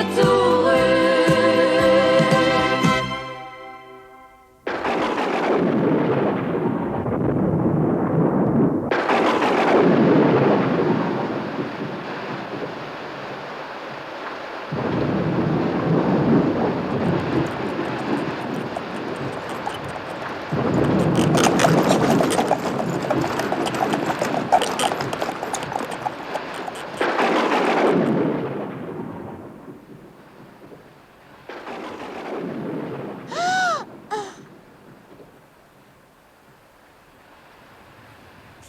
wieder zurück.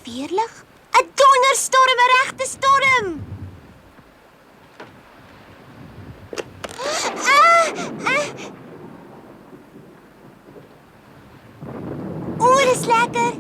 Weerlig? 'n donderstorm, 'n regte storm. O, dis lekker.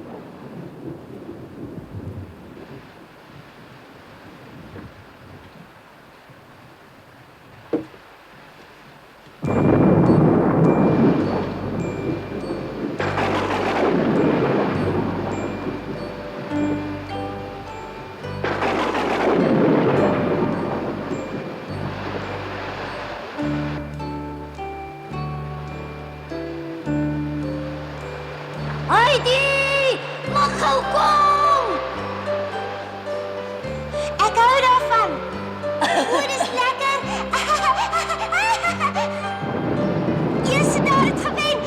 Heidi, mag gou kom. Ek hou daarvan. O, dis lekker. Eers daar het gewen.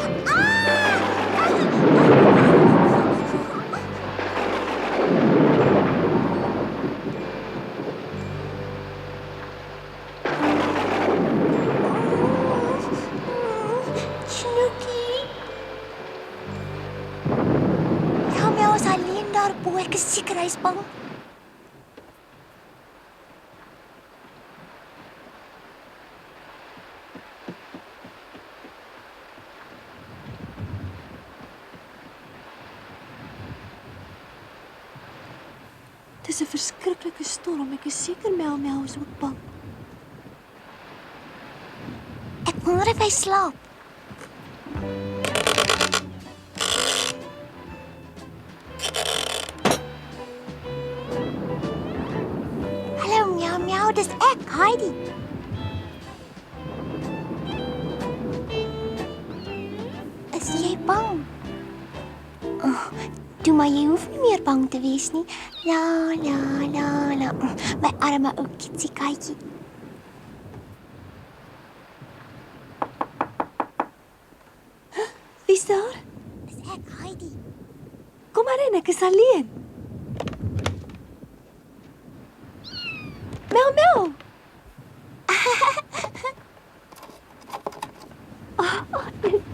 Snookie. Jammer, ons alleen daarbo. Ek is seker hy's bang. Dis 'n verskriklike storm. Ek is seker Mel is ook bang. Ek wonder of hy slaap. Hallo, miau, dis ek, Heidi. Is jy bang? Oh, toe maar jy hoef nie meer bang te wees nie. La la la la. My arme ou kitsiekytjie. Wie's daar? Dis ek, Heidi. Kom maar in, ek is alleen. Mel.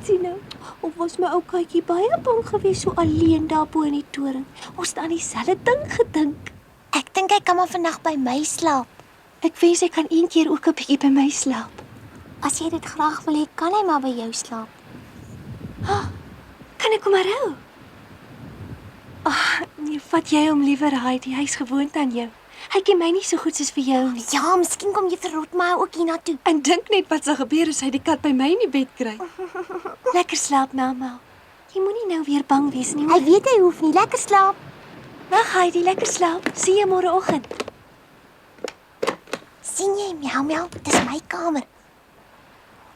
Tino, of was my ou katjie baie bang geweest so alleen daar bo in die toring? Ons het aan dieselfde ding gedink. Ek dink hy kan maar vandag by my slaap. Ek wens hy kan een keer ook 'n bietjie by my slaap. As jy dit graag wil hê, kan hy maar by jou slaap. Kan ek hom maar hou? Nee, vat jy hom liewer, Heidi. Hy's gewoond aan jou. Hy ken my nie so goed soos vir jou nie. Ja, miskien kom Juffrou Rotmeier ook hiernatoe. En dink net wat sal gebeur as hy die kat by my in die bed kry. Lekker slaap, Mel. Jy moenie nou weer bang wees nie. Hy weet hy hoef nie. Lekker slaap. Nag, Heidi, lekker slaap. Sien jy môreoggend. Sien jy, miau, dis my kamer.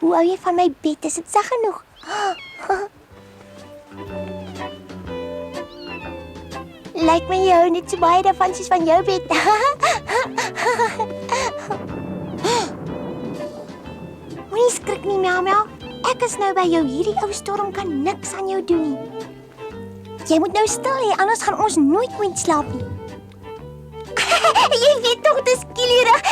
Hoe hou jy van my bed? Is dit sag genoeg? Lyk my jy hou net so baie daarvan soos van jou bed. Moenie skrik nie, miau. Ek is nou by jou. Hierdie ou storm kan niks aan jou doen nie. Jy moet nou stil hê, anders gaan ons nooit slaap nie. Jy weet tog dis skielik.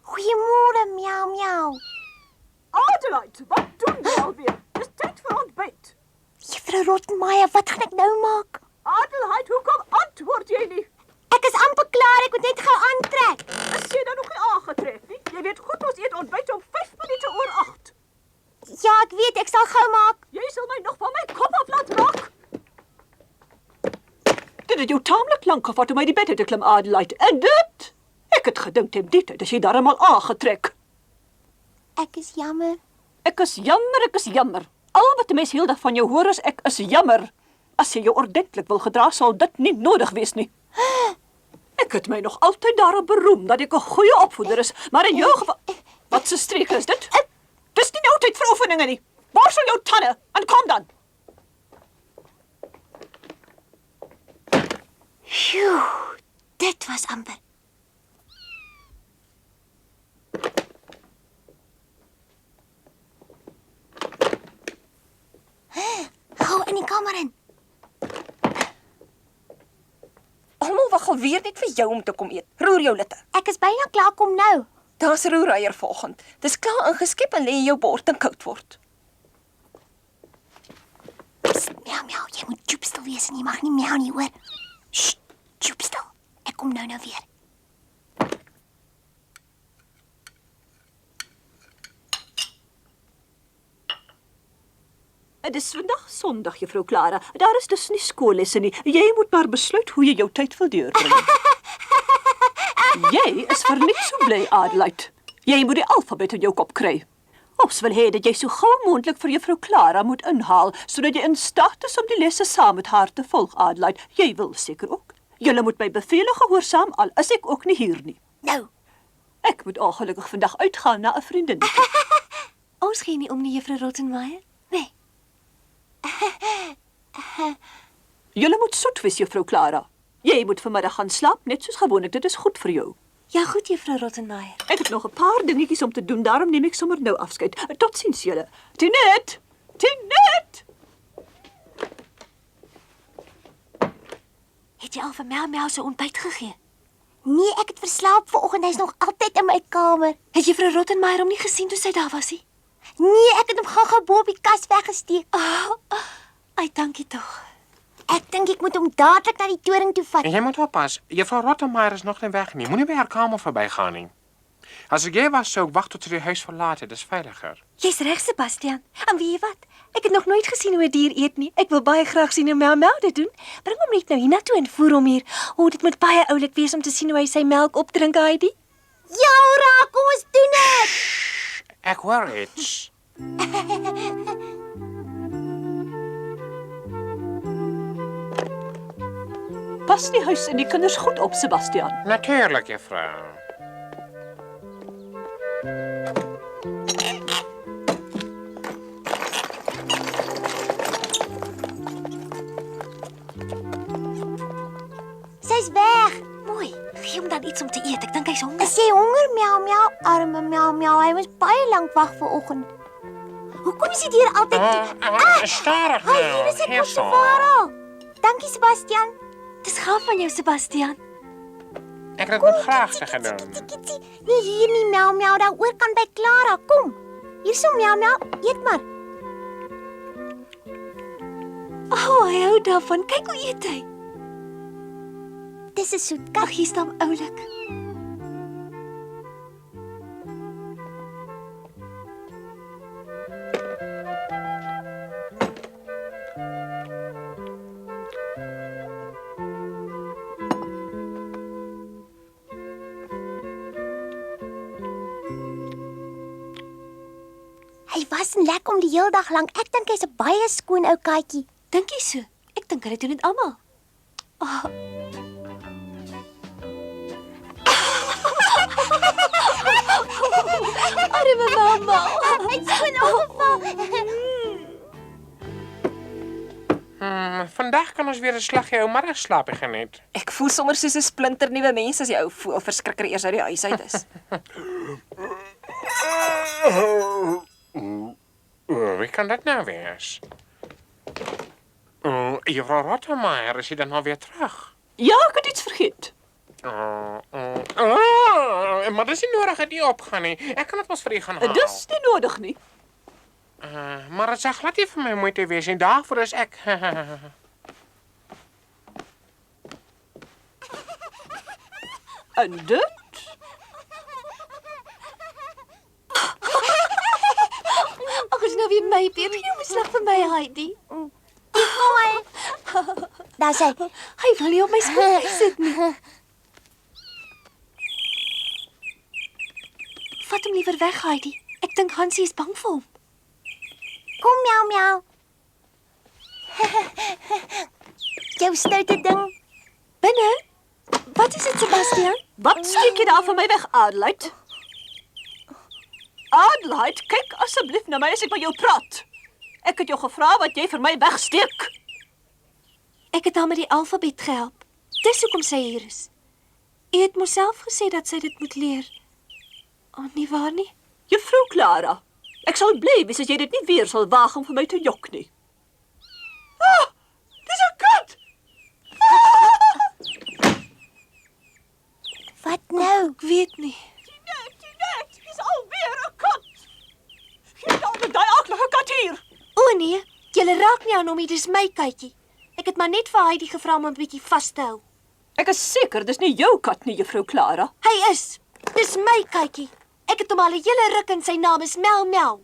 Goeiemôre, miau miau. Adelheid, wat doen jy alweer? Dis tyd vir ontbyt. Juffrou Rottenmeier, wat gaan ek nou maak? Adelheid, hoekom antwoord jy nie? Ek is amper klaar, ek moet net gou aantrek. Is jy dan nog nie aangetrek nie? Jy weet goed ons eet ontbyt om 5 minute oor 8. Ja, ek weet, ek sal gou maak. Jy sal my nog van my kop af laat raak. Dit het jou taamlik lank gevat om uit die bed uit te klim, Adelheid. En dit? Ek het gedink teen die tyd as jy darm al aangetrek. Ek is jammer. Ek is jammer. Al wat 'n mens heeldag van jou hoor is ek is jammer. As jy jou ordentlik wil gedra, sal dit nie nodig wees nie. Ek het my nog altyd daarop beroem dat ek 'n goeie opvoeder is, maar in jou geval... Wat 'n streek is dit? Dis nie nou tyd vir oefeninge nie. Borsel jou tande en kom dan. Phew, dit was amper. Gou in die kamer in. Almal wag alweer net vir jou om te kom eet. Roer jou litte. Ek is byna klaar, kom nou. Daar's roereier volgend. Dis klaar ingeskep en lê in jou bord en koud word. Psst, miau miau, jy moet joepstil wees en jy mag nie miau nie, hoor. Sst, joepstil. Ek kom nou weer. Dit is vandag Sondag, juffrou Clara. Daar is dus nie skoollesse nie. Jy moet maar besluit hoe jy jou tyd wil deurbring. Jy is vir niks so bly, Adelheid. Jy moet die alfabet in jou kop kry. Ons wil hê dat jy so gou moontlik vir juffrou Clara moet inhaal, sodat jy in staat is om die lesse saam met haar te volg, Adelheid. Jy wil seker ook. Julle moet my bevele gehoorsaam, al is ek ook nie hier nie. Nou, Ek moet ongelukkig vandag uitgaan na 'n vriendin. Ons gee nie om nie, Juffrou Rottenmeier. Nee. Julle moet soet wees, juffrou Clara. Jy moet vanmiddag gaan slaap, net soos gewoonlik. Dit is goed vir jou. Ja, goed, Juffrou Rottenmeier. Ek het nog 'n paar dingetjies om te doen, daarom neem ek sommer nou afskeid. Totsiens julle. Tinet! Tinet! Het jy al vir Miau se ontbyt gegee? nee, ek het verslaap vanoggend. Hy's nog altyd in my kamer. Het Juffrou Rottenmeier hom nie gesien toe sy daar was nie? Nee, ek het hom gou-gou bo op die kas weggesteek. Ai, dankie tog. Ek dink ek moet hom dadelik na die toring toe vat. En jy moet oppas, juffrou Rottenmeier is nog nie weg nie. Moenie by haar kamer verbygaan nie. As ek jy was, sou ek wag tot sy die huis verlaat het. Dis veiliger. Jy's reg, Sebastian. En weet jy wat? Ek het nog nooit gesien hoe 'n dier eet nie. Ek wil baie graag sien hoe Miau dit doen. Bring hom net nou hiernatoe en voer hom hier. Dit moet baie oulik wees om te sien hoe hy sy melk opdrink, Heidi. Ja, raak, kom ons doen dit. Ek hoor iets. Pas die huis en die kinders goed op, Sebastian. Natuurlijk, juffrou. Sy's weg. Mooi. Gee hom dan iets om te eet. Ek dink hy's honger. Is jy honger, miau miau? Arme miau miau, hy moes baie lank wag vanoggend. Hoekom is die dier altyd... Starig Hy, hier is ek, Potsevara. Dankie, Sebastian. Dis gaaf van jou, Sebastian. Ek het dit met graagte gedoen. Kitty, nie hier nie, miau miau, daar oor kan by Clara. Kom. Hier so, miau miau, eet maar. Hy hou daarvan. Kyk hoe eet hy. Dis 'n soet Ag, kat. hier staan oulik. Hy was en lek om die hele dag lank. Ek dink hy's 'n baie skoon ou katjie. Dink jy so? Ek dink hulle doen dit almal. Arme mamma. Hy't skoon opgeval. Vandag kan ons weer 'n slaggie ou middagslaapie geniet. Ek voel sommer soos 'n splinter nuwe mens as jy ou voelverskrikker eers uit die huis uit is. Wie kan dit nou wees? Juffrou Rottenmeier, is sy dan alweer terug? Ja, ek het iets vergeet. maar dis nie nodig dat jy opgaan nie. Ek kan dit mos vir u gaan haal. Dis nie nodig nie. Maar dit sal glad nie vir my moeite wees nie. Daarvoor is ek. En dit? Ag, is nou weer my beurt. Jy moet sleg vir my, Heidi. Daar sê, Hy wil nie op my skoot sit nie. Vat hom liewer weg, Heidi. Ek dink Hansie is bang vir hom. kom miau miau. Jou stoute ding. Binne? Wat is dit, Sebastian? Wat steek jy daar van my weg, Adelheid? Adelheid, kyk asseblief na my as ek met jou praat. Ek het jou gevra wat jy vir my wegsteek. Ek het haar met die alfabet gehelp. Dis hoekom sy hier is. Jy het myself gesê dat sy dit moet leer. Nie waar nie? Juffrou Clara, ek sal bly wees as jy dit nie weer sal waag om vir my te jok nie. Dis 'n kat! Wat nou? Ek weet nie. Net, dis alweer 'n kat. Gee dadelik daai aaklige kat hier. O nee, jy raak nie aan hom nie, dis my katjie. Ek het maar net vir Heidi gevra om 'n bietjie vas te hou. Ek is seker dis nie jou kat nie, Juffrou Clara. Hy is. Dis my katjie. Ek het hom al 'n hele ruk en sy naam is Mel Mel.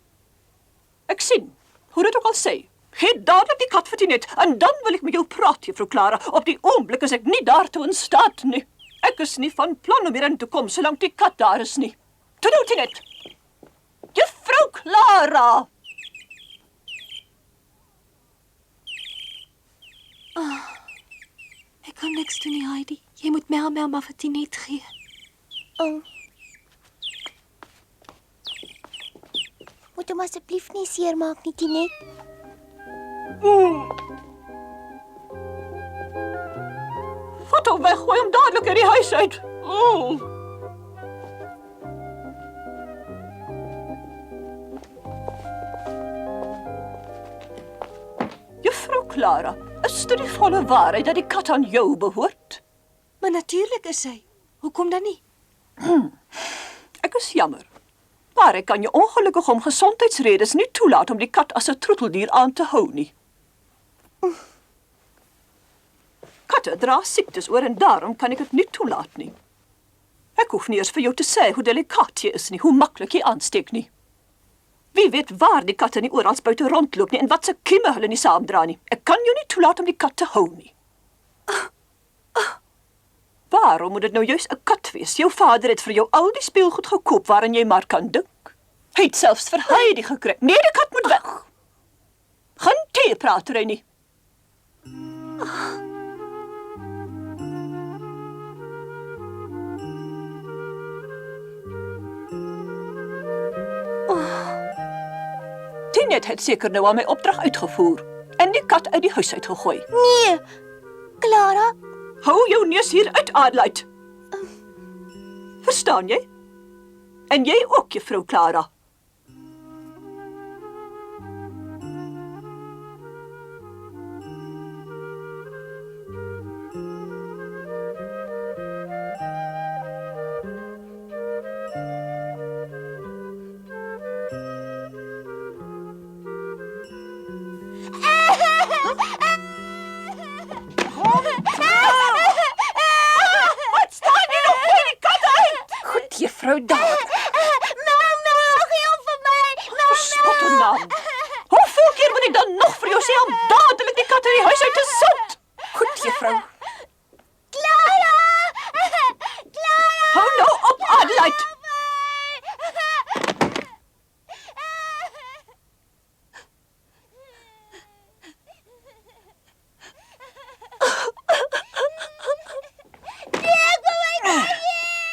Ek sien. Hoe dit ook al sê. Gee dadelik die kat vir Tinet en dan wil ek met jou praat, Juffrou Clara. Op die oomblik is ek nie daartoe in staat nie. Ek is nie van plan om hierin te kom solank die kat daar is nie. Toe nou, Tinet. Juffrou Clara. Ek kan niks doen nie, Heidi. Jy moet Mel Mel maar vir Tinet gee. Moet hom asseblief nie seermaak nie, Tinet. Vat hom weg, gooi hom dadelik uit die huis uit. Juffrou Clara, is dit die volle waarheid dat die kat aan jou behoort? Maar natuurlik is hy. Hoekom dan nie? Ek is jammer. Maar ek kan jou ongelukkig om gesondheidsredes nie toelaat om die kat as 'n troeteldier aan te hou nie. Katte dra siektes oor en daarom kan ek dit nie toelaat nie. Ek hoef nie eers vir jou te sê hoe delikaat jy is nie, hoe maklik jy aansteek nie. Wie weet waar die katte nie oral buite rondloop nie en wat se kieme hulle nie saamdra nie. Ek kan jou nie toelaat om die kat te hou nie. Waarom moet dit nou juist 'n kat wees? Jou vader het vir jou al die speelgoed gekoop waarin jy maar kan dink. Hy het selfs vir Heidi gekry. Nee, die kat moet weg. Gaan tee pratery nie. Tinet het seker nou al my opdrag uitgevoer en die kat uit die huis uitgegooi. Nee, Clara, Hou jou neus hier uit, Adelheid. Verstaan jy? En jy ook, Juffrou Clara. Juffrou dadelik. gee hom vir my. Wat 'n naam. Hoeveel keer moet ek dan nog vir jou sê om dadelik die kat uit die huis uit te sit? Goed, juffrou. Clara! Hou nou op, Adelheid.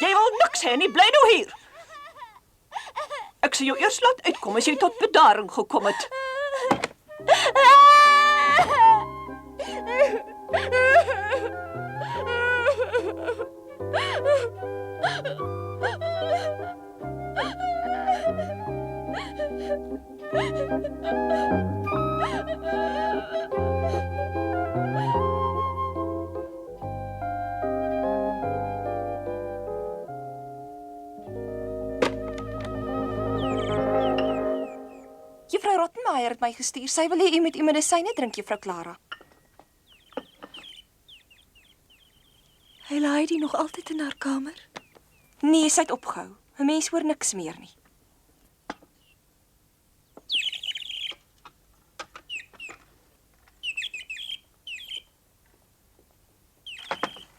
Jy wil niks hê nie, bly nou hier. Ek sal jou eers laat uitkom as jy tot bedaring gekom het. Rottenmeier het my gestuur. Sy wil hê u moet u medisyne drink, juffrou Clara. Hy laai die nog altyd in haar kamer. Nee, sy het opgehou. 'n Mens hoor niks meer nie.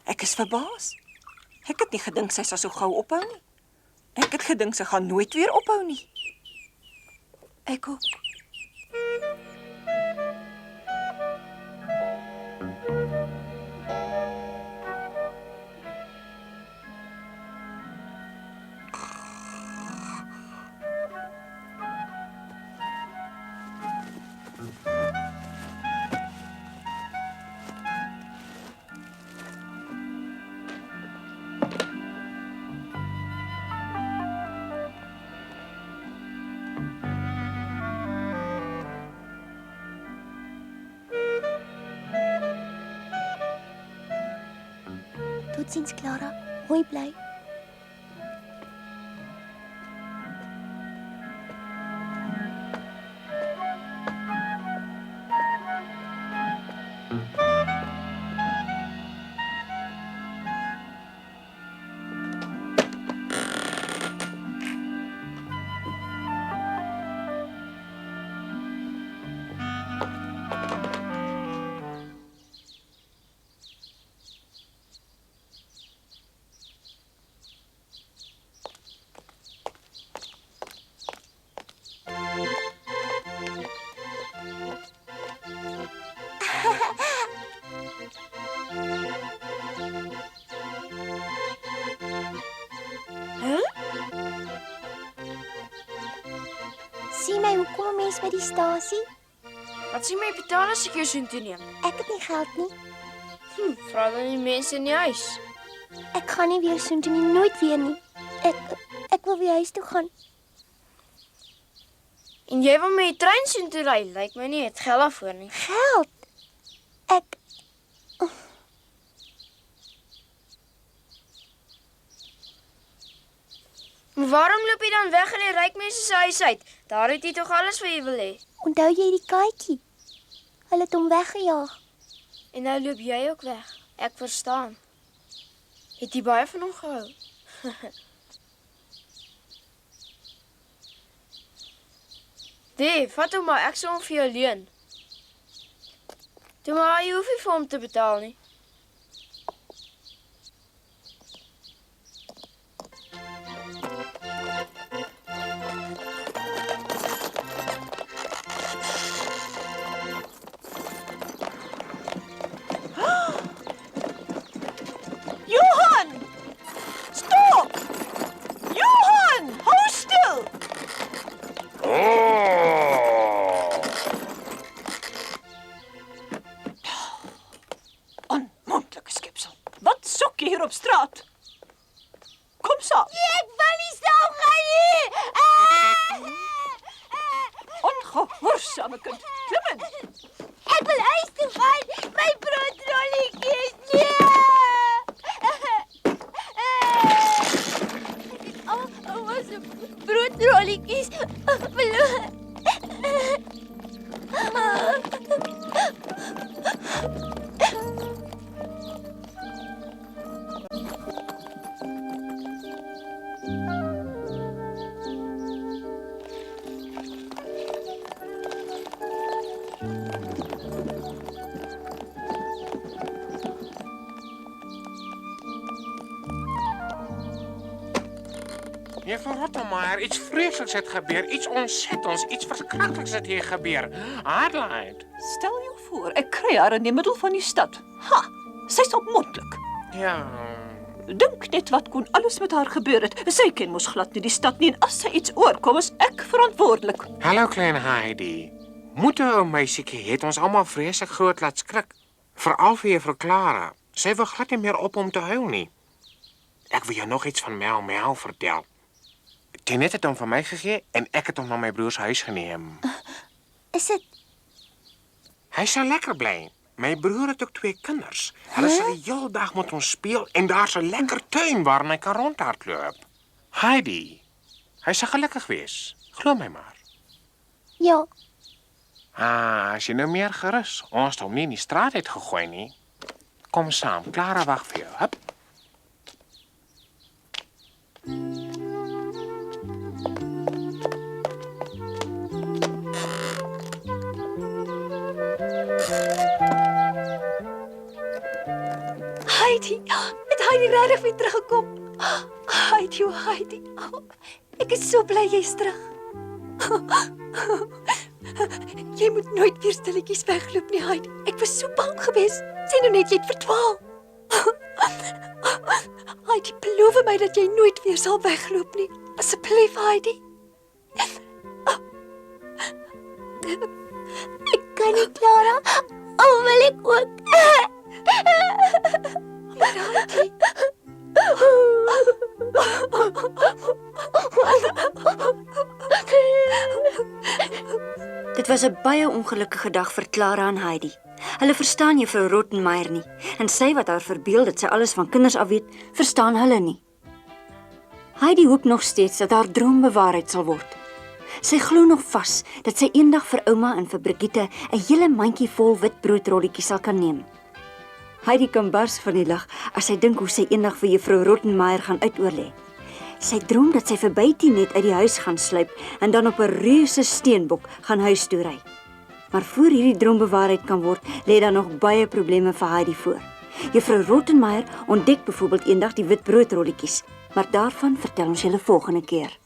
Ek is verbaas. Ek het nie gedink sy sal so gou ophou nie. Ek het gedink sy gaan nooit weer ophou nie. Ek ook. Totsiens, Clara. Mooi bly. Sien my, hoe kom 'n mens by die stasie? Wat sien my betaal as ek jou soontoe neem? Ek het nie geld nie. Vra dan die mense in die huis. Ek gaan nie weer soontoe nie, nooit weer nie. Ek wil weer huis toe gaan. En jy wil met die trein soontoe ry? Lyk my nie jy het geld daarvoor nie. Geld? Maar waarom loop jy dan weg in die ryk mense se huis uit? Daar het jy tog alles wat jy wil hê. Onthou jy die katjie? Hulle het hom weggejaag. En nou loop jy ook weg. Ek verstaan. Het jy baie van hom gehou? Vat hom maar, ek sal hom vir jou leen. Toe maar, jy hoef nie vir hom te betaal nie. Johan! Stop! Johan, hou stil! Onmoontlik skepsel. Wat soek jy hier op straat? Kom saam. Ek wil nie saam gaan nie! Ongehoorsame kind. Klim in. Ek wil huis toe gaan! My broodrolletjies! Nee! Was broodrolletjies. Juffrou Rottenmeier, iets vreselijks het gebeur. Iets ontzettends, iets verschrikkelijks het hier gebeur. Adelheid. Stel jou voor, ek kry haar in die middel van die stad. Ha, sy's onmoontlik. Ja, Dink net wat kon alles met haar gebeur het. Sy ken mos glad nie die stad nie en as sy iets oorkom is ek verantwoordelik. hallo klein Heidi. Moete ou meisietjie het ons almal vreeslik groot laat skrik. Veral vir juffrou Clara. Sy wil glad nie meer op om te huil nie. Ek wil jou nog iets van Mel vertel. Tinet het hom van my gegee en ek het hom na my broer se huis geneem. Is dit? Hy sal lekker bly. My broer het ook 2 kinders. Hulle sal die hele dag met ons speel en daar's 'n lekker tuin waarin hy kan rondhardloop. Heidi, hy sal gelukkig wees. Glo my maar. Ja, As jy nou meer gerus. Ons het hom nie in die straat uitgegooi nie. Kom saam, Clara wag vir jou. Hup. Heidi, het Heidi regtig weer teruggekom? Heidi, oh Heidi. Ek is so bly jy's terug. Jy moet nooit weer stilletjies wegloop nie, Heidi. Ek was so bang geweest. Sê nou net jy het verdwaal. Heidi, beloof my dat jy nooit weer sal wegloop nie. Asseblief, Heidi. Ek kan nie, Clara. Al wil ek ook. Heidi. Dit was 'n baie ongelukkige dag vir Clara en Heidi. Hulle verstaan juffrou Rottenmeier nie en sy wat haar verbeel dat sy alles van kinders af weet, verstaan hulle nie. Heidi hoop nog steeds dat haar droom bewaarheid sal word. Sy glo nog vas dat sy eendag vir ouma en vir Brigitte 'n hele mandjie vol wit broodrolletjies sal kan neem. Heidi kan bars van die lag as sy dink hoe sy eendag vir juffrou Rottenmeier gaan uitoorlê. Sy droom dat sy verby Tinet uit die huis gaan sluip en dan op 'n reuse steenbok gaan huis toe ry. Maar voor hierdie droom bewaarheid kan word, lê daar nog baie probleme vir Heidi voor. Juffrou Rottenmeier ontdek byvoorbeeld eendag die wit broodrolletjies, maar daarvan vertel ons julle volgende keer.